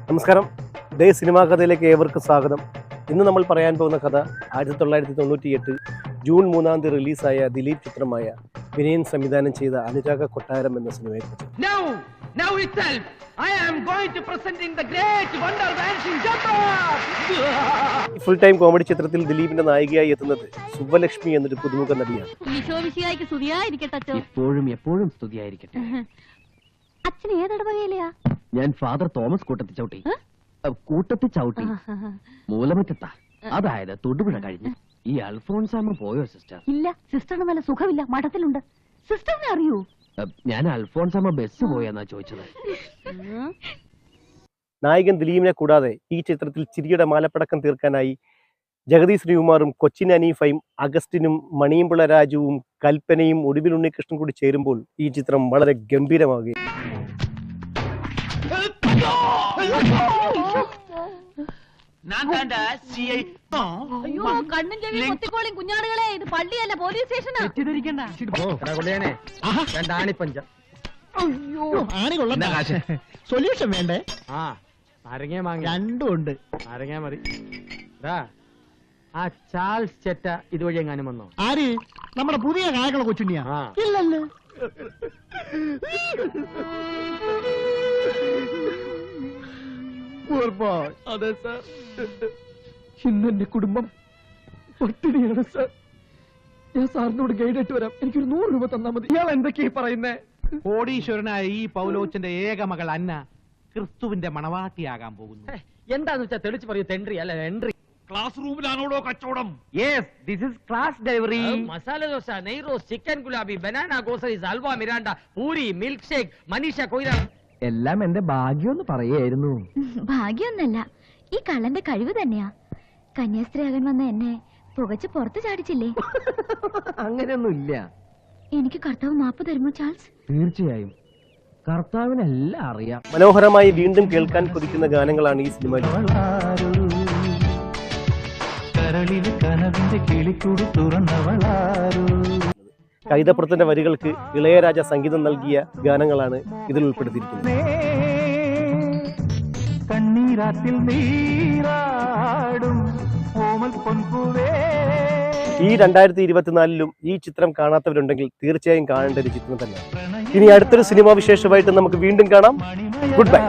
നമസ്കാരം, day cinema കഥയിലേക്ക് ഏവർക്കും സ്വാഗതം. ഇന്ന് നമ്മൾ പറയാൻ പോകുന്ന കഥ 1998 ജൂൺ 3 റിലീസായ ദിലീപ് ചിത്രമായ വിനയൻ സംവിധാനം ചെയ്ത അനുരാഗ കൊട്ടാരം എന്ന സിനിമയെക്കുറിച്ച്. ഫുൾ ടൈം കോമഡി ചിത്രത്തിൽ ദിലീപിന്റെ നായികയായി എത്തുന്നത് സുബ്ബലക്ഷ്മി എന്നൊരു പുതുമുഖ നടിയാണ്. എപ്പോഴും സ്തുതിയായിരിക്കട്ടെ. അച്ഛന് ഏതിടവകയിലെയാ? ഞാൻ ഫാദർ തോമസ് കൂട്ടത്തി ചവിട്ടി മൂലമറ്റത്താ, അതായത് തൊടുപുഴ കഴിഞ്ഞ്. ഈ അൽഫോൺസാമ്മ പോയോ സിസ്റ്റർ? ഇല്ല, സിസ്റ്ററിന് നല്ല സുഖമില്ല, മഠത്തിലുണ്ട്. സിസ്റ്ററിനെ അറിയൂ? ഞാൻ അൽഫോൺസാമ്മ ബസ് പോയെന്നാ ചോദിച്ചത്. നായകൻ ദിലീപിനെ കൂടാതെ ഈ ചിത്രത്തിൽ ചിരിയുടെ മാലപ്പടക്കം തീർക്കാനായി ജഗതി ശ്രീകുമാറും കൊച്ചിൻ അനീഫയും അഗസ്റ്റിനും മണിയമ്പിള്ള രാജുവും കൽപ്പനയും ഒടുവിൽ ഉണ്ണികൃഷ്ണൻ കൂടി ചേരുമ്പോൾ ഈ ചിത്രം വളരെ ഗംഭീരമാവുകയും കുഞ്ഞാടുകളെ, ഇത് പള്ളിയല്ല, പോലീസ് സ്റ്റേഷനാ. സൊല്യൂഷൻ വേണ്ടേ? രണ്ടും ഉണ്ട്. നാരങ്ങ മതി. ആ ചാൾസ് ചെറ്റ ഇതുവഴി എങ്ങാനും വന്നോ? ആര്? നമ്മുടെ പുതിയ കായകളെ കൊച്ചുണ്ണിയാ? ഇല്ലല്ലോ. അതെ സാർ, ഇന്ന് എന്റെ കുടുംബം പട്ടിണിയാണ് സാർ. ഞാൻ സാറിനോട് ഗൈഡായിട്ട് വരാം, എനിക്കൊരു 100 രൂപ തന്നാ മതി. ഇയാൾ എന്തൊക്കെയാ പറയുന്നേ? കോടീശ്വരനായ ഈ പൗലോച്ചന്റെ ഏക മകൾ അന്ന ക്രിസ്തുവിന്റെ മണവാട്ടിയാകാൻ പോകുന്നു. എന്താന്ന് വെച്ചാ തെളിച്ച് പറയൂ. തെൻട്രി അല്ല എൻട്രി. ക്ലാസ് റൂമിലാണോടോ കച്ചവടം? Yes, this is class delivery. Masala dosa, നെയ് റോസ്, ചിക്കൻ ഗുലാബി, ബനാന ഗോസറീസ്, halwa Mirinda, puri, milk shake, Manisha കൊയ്ര. എല്ലാം എന്റെ ഭാഗ്യം പറയായിരുന്നു. ഭാഗ്യൊന്നല്ല, ഈ കള്ളന്റെ കഴിവ് തന്നെയാ. കന്യാസ്ത്രീയാകാൻ വന്ന എന്നെ പുകച്ച് പുറത്ത് ചാടിച്ചില്ലേ? അങ്ങനെയൊന്നും ഇല്ല. എനിക്ക് കർത്താവ് മാപ്പ് തരുമോ ചാൾസ്? തീർച്ചയായും, കർത്താവിനെല്ലാം അറിയാം. മനോഹരമായി വീണ്ടും കേൾക്കാൻ കൊതിക്കുന്ന ഗാനങ്ങളാണ് ഈ സിനിമയിൽ. കൈതപ്പുറത്തിന്റെ വരികൾക്ക് ഇളയരാജ സംഗീതം നൽകിയ ഗാനങ്ങളാണ് ഇതിൽ ഉൾപ്പെടുത്തിയിരിക്കുന്നത്. ഈ 2024 ഈ ചിത്രം കാണാത്തവരുണ്ടെങ്കിൽ തീർച്ചയായും കാണേണ്ട ഒരു ചിത്രം തന്നെ. ഇനി അടുത്തൊരു സിനിമാ വിശേഷമായിട്ട് നമുക്ക് വീണ്ടും കാണാം. Good bye.